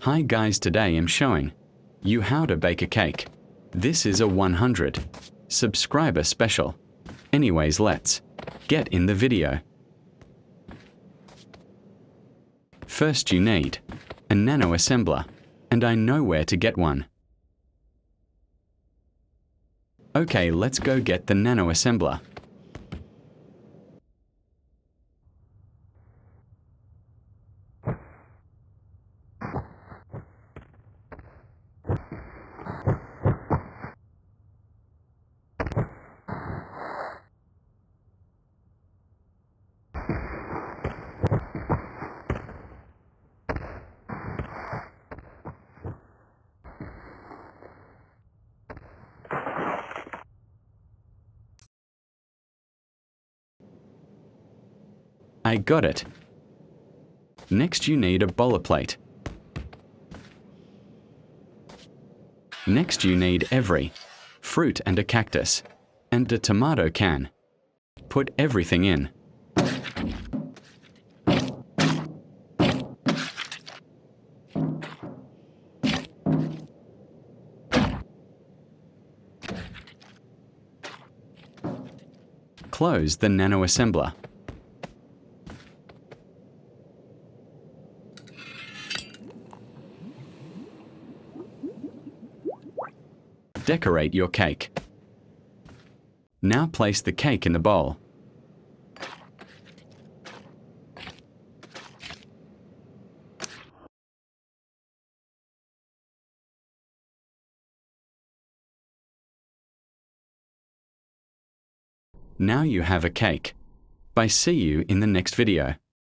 Hi guys, today I'm showing you how to bake a cake. This is a 100 subscriber special. Anyways, let's get in the video. First you need a nano assembler, and I know where to get one. Okay, let's go get the nano assembler. I got it. Next you need a bowler plate. Next you need every fruit and a cactus and a tomato can. Put everything in. Close the nano assembler. Decorate your cake. Now place the cake in the bowl. Now you have a cake. Bye, see you in the next video.